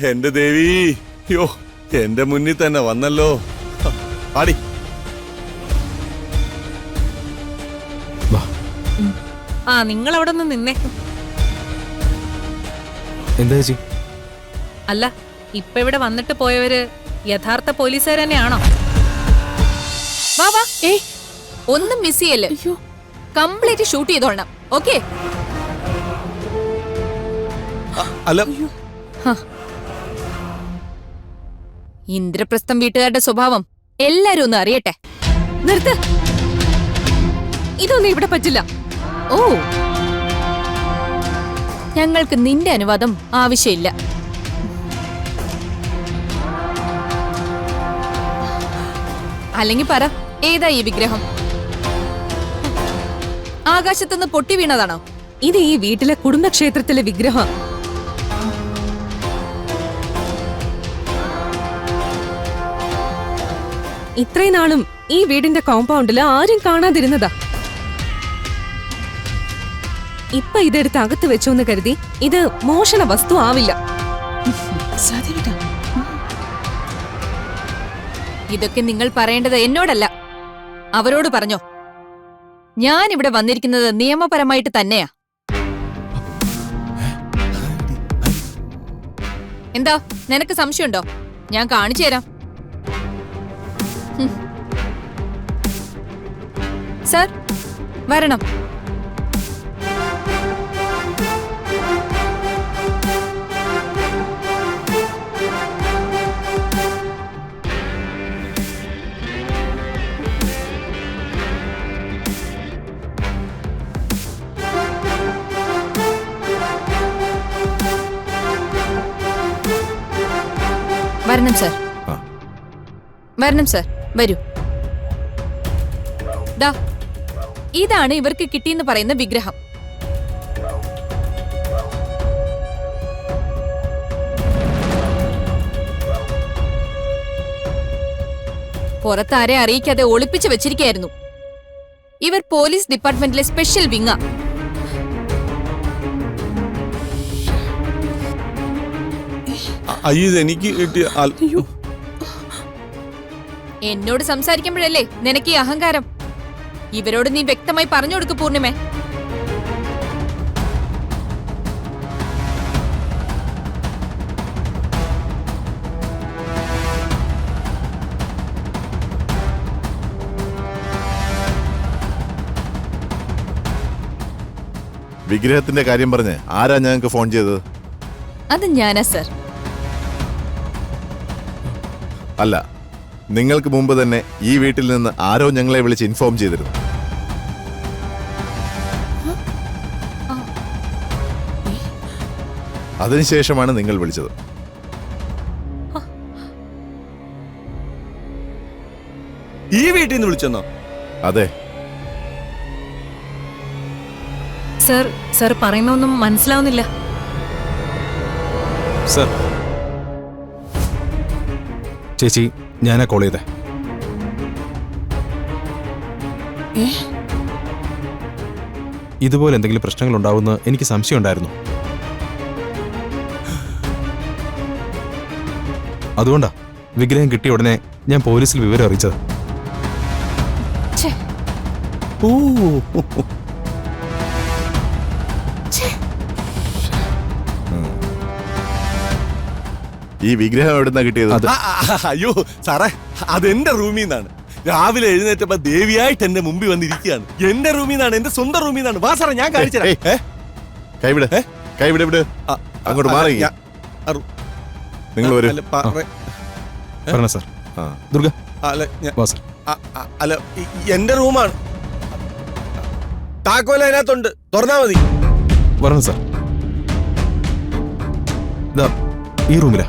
എന്റെ ദേവി, യോ എന്റെ മുന്നിൽ തന്നെ വന്നല്ലോ. പാടി. ആ നിങ്ങൾ അവിടെ നിന്ന് നിന്നേ. എന്താ ചേച്ചി? അല്ല, ഇപ്പൊ ഇവിടെ വന്നിട്ട് പോയവര് യഥാർത്ഥ പോലീസുകാർ തന്നെയാണോ? വാ വാ. ഒന്നും മിസ് ചെയ്യല്ലേ. കംപ്ലീറ്റ് ഷൂട്ട് ചെയ്തോളണം. ഓക്കെ? അല്ല, ഇന്ദ്രപ്രസ്ഥം വീട്ടുകാരുടെ സ്വഭാവം എല്ലാരും ഒന്ന് അറിയട്ടെ. നിർത്ത്. ഇതൊന്നും ഇവിടെ പറ്റില്ല. ഓ, ഞങ്ങൾക്ക് നിന്റെ അനുവാദം ആവശ്യമില്ല. അല്ലെങ്കിൽ പറ, ഏതാ ഈ വിഗ്രഹം? ആകാശത്തുനിന്ന് പൊട്ടി വീണതാണോ? ഇത് ഈ വീട്ടിലെ കുടുംബക്ഷേത്രത്തിലെ വിഗ്രഹം. ഇത്രയും നാളും ഈ വീടിന്റെ കോമ്പൗണ്ടിൽ ആരും കാണാതിരുന്നതാ. ഇപ്പൊ ഇതെടുത്ത് അകത്ത് വെച്ചു എന്ന് കരുതി ഇത് മോഷണ വസ്തു ആവില്ല. ഇതൊക്കെ നിങ്ങൾ പറയേണ്ടത് എന്നോടല്ല, അവരോട് പറഞ്ഞോ. ഞാൻ ഇവിടെ വന്നിരിക്കുന്നത് നിയമപരമായിട്ട് തന്നെയാ. എന്താ, നിനക്ക് സംശയമുണ്ടോ? ഞാൻ കാണിച്ചു തരാം. സർ, വരണം. വരണം സർ. വരണം സർ, വരൂ. ദാ, ഇതാണ് ഇവർക്ക് കിട്ടിയെന്ന് പറയുന്ന വിഗ്രഹം. പുറത്താരെ അറിയിക്കാതെ ഒളിപ്പിച്ചു വെച്ചിരിക്കുകയായിരുന്നു. ഇവർ പോലീസ് ഡിപ്പാർട്ട്മെന്റിലെ സ്പെഷ്യൽ വിങ്ങാ. അയ്യോ, എനിക്ക് കിട്ടിയ എന്നോട് സംസാരിക്കുമ്പോഴല്ലേ നിനക്ക് ഈ അഹങ്കാരം. ഇവരോട് നീ വ്യക്തമായി പറഞ്ഞു കൊടുക്ക് പൂർണിമേ. വിഗ്രഹത്തിന്റെ കാര്യം പറഞ്ഞ് ആരാ ഞങ്ങൾക്ക് ഫോൺ ചെയ്തത്? അത് ഞാനാ സർ. അല്ല, നിങ്ങൾക്ക് മുമ്പ് തന്നെ ഈ വീട്ടിൽ നിന്ന് ആരോ ഞങ്ങളെ വിളിച്ച് ഇൻഫോം ചെയ്തിരുന്നു. അതിനുശേഷമാണ് നിങ്ങൾ വിളിച്ചത്. ഈ വീട്ടിൽ നിന്ന് വിളിച്ചെന്നോ? അതെ. സർ, സർ പറയുന്നൊന്നും മനസ്സിലാവുന്നില്ല. സർ, ചേച്ചി ഞാനാ കോൾ ചെയ്തേ. ഇതുപോലെ എന്തെങ്കിലും പ്രശ്നങ്ങൾ ഉണ്ടാവുമെന്ന് എനിക്ക് സംശയം ഉണ്ടായിരുന്നു. അതുകൊണ്ടാ വിഗ്രഹം കിട്ടിയ ഉടനെ ഞാൻ പോലീസിൽ വിവരം അറിയിച്ചത്. ഓ, ഈ വിഗ്രഹം എവിടുന്നാ കിട്ടിയത്? അയ്യോ സാറേ, അതെന്റെ റൂമിൽ നിന്നാണ്. രാവിലെ എഴുന്നേറ്റപ്പോ ദേവിയായിട്ട് എന്റെ മുമ്പിൽ വന്നിരിക്കുകയാണ്. എന്റെ റൂമിൽ നിന്നാണ്, എന്റെ സ്വന്തം റൂമിൽ നിന്നാണ്. വാ സാറേ, ഞാൻ കാണിച്ചു തരാം. കൈവിട്, കൈവിട്, വിട്. അങ്ങോട്ട് മാറി. നിങ്ങൾ വരൂ. പറഞ്ഞ സാർ. ദുർഗ, അല്ല, എന്റെ റൂമാണ്. താക്കോൽ അതിനകത്തുണ്ട്, തുറന്നാ മതി. പറഞ്ഞു സാർ. ഇതാ ഈ റൂമിലാ.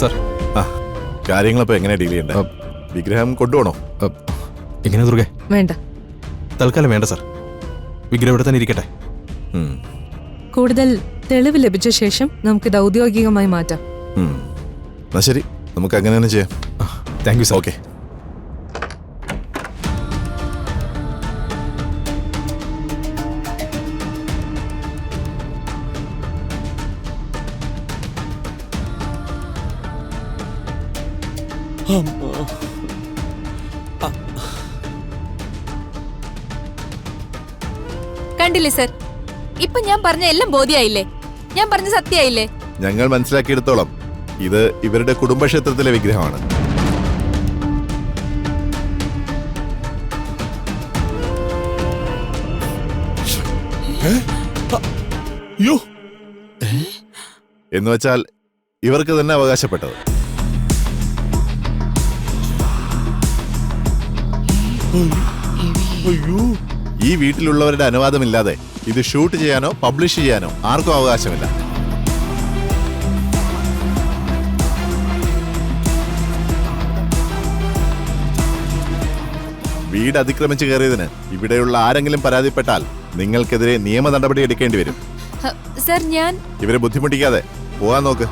സാർ, കാര്യങ്ങളപ്പോ എങ്ങനെ ഡീൽ ചെയ്യണ്ടേ? വിഗ്രഹം കൊണ്ടുപോകണോ? എങ്ങനെ ദുർഗെ? വേണ്ട, തൽക്കാലം വേണ്ട സാർ. വിഗ്രഹം ഇവിടെ തന്നെ ഇരിക്കട്ടെ. കൂടുതൽ തെളിവ് ലഭിച്ച ശേഷം നമുക്കിത് ഔദ്യോഗികമായി മാറ്റാം. എന്നാ ശരി, നമുക്ക് അങ്ങനെ തന്നെ ചെയ്യാം. Thank you sir. ഓക്കെ. കണ്ടില്ലേ സർ, ഇപ്പൊ ഞാൻ പറഞ്ഞ എല്ലാം ബോധ്യായില്ലേ? ഞാൻ പറഞ്ഞ സത്യായില്ലേ? ഞങ്ങൾ മനസ്സിലാക്കിയെടുത്തോളം ഇത് ഇവരുടെ കുടുംബക്ഷേത്രത്തിലെ വിഗ്രഹമാണ്. അയ്യോ, എന്ന് വെച്ചാൽ ഇവർക്ക് തന്നെ അവകാശപ്പെട്ടത്. അയ്യോ, ഈ വീട്ടിലുള്ളവരുടെ അനുവാദമില്ലാതെ ഇത് ഷൂട്ട് ചെയ്യാനോ പബ്ലിഷ് ചെയ്യാനോ ആർക്കും അവകാശമില്ല. വീട് അതിക്രമിച്ച് കയറിയതിന് ഇവിടെയുള്ള ആരെങ്കിലും പരാതിപ്പെട്ടാൽ നിങ്ങൾക്കെതിരെ നിയമ നടപടി എടുക്കേണ്ടി വരും. സർ, ഞാൻ ഇവരെ ബുദ്ധിമുട്ടിക്കാതെ പോവാൻ നോക്ക്.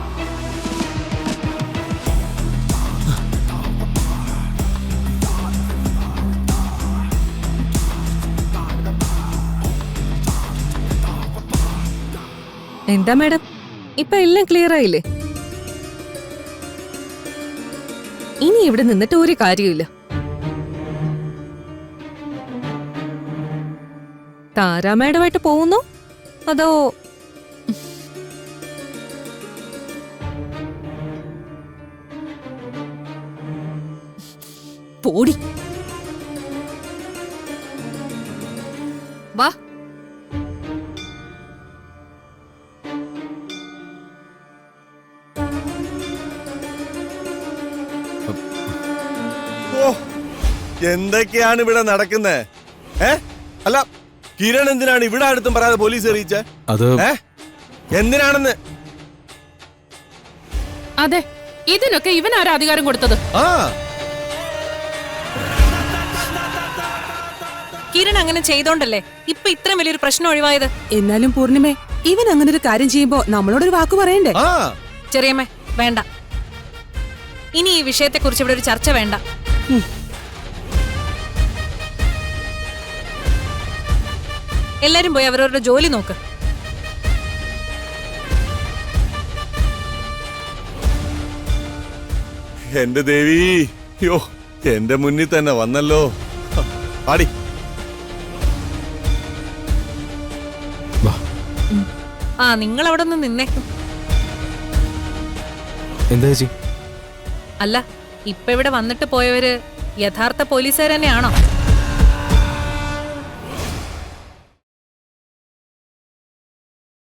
എന്താ മാഡം, ഇപ്പൊ എല്ലാം ക്ലിയർ ആയില്ലേ? ഇനി ഇവിടെ നിന്നിട്ട് ഒരു കാര്യമില്ല. താരാ മാഡമായിട്ട് പോകുന്നു അതോ പോടി വാ. ഓ, എന്തൊക്കെയാണ് ഇവിടെ നടക്കുന്നേ? അല്ല, കിരൺ എന്തിനാണ് ഇവിടെ അടുത്തും പറയാതെ പോലീസ് അറിയിച്ചേ? അത് എന്തിനാണെന്ന്? അതെ, ഇതിനൊക്കെ ഇവൻ ആരാ അധികാരം കൊടുത്തത്? ആ, കിരൺ അങ്ങനെ ചെയ്തോണ്ടല്ലേ ഇപ്പൊ ഇത്രയും വലിയൊരു പ്രശ്നം ഒഴിവായത്. എന്നാലും പൂർണിമേ, ഇവൻ അങ്ങനെ ഒരു കാര്യം ചെയ്യുമ്പോ നമ്മളോടൊരു വാക്ക് പറയണ്ടേ? ആ, ചെറിയമ്മേ, വേണ്ട. ഇനി ഈ വിഷയത്തെക്കുറിച്ച് ഇവിടെ ഒരു ചർച്ച വേണ്ട. എല്ലാരും പോയി അവരവരുടെ ജോലി നോക്ക്. എന്റെ ദേവി, യോ, എന്റെ മുന്നിൽ തന്നെ വന്നല്ലോ. പാടി. ആ, നിങ്ങൾ അവിടെ നിന്ന് നിന്നേക്കും. എന്താ ചേച്ചി? അല്ല, ഇപ്പൊ ഇവിടെ വന്നിട്ട് പോയവര് യഥാർത്ഥ പോലീസുകാർ തന്നെയാണോ?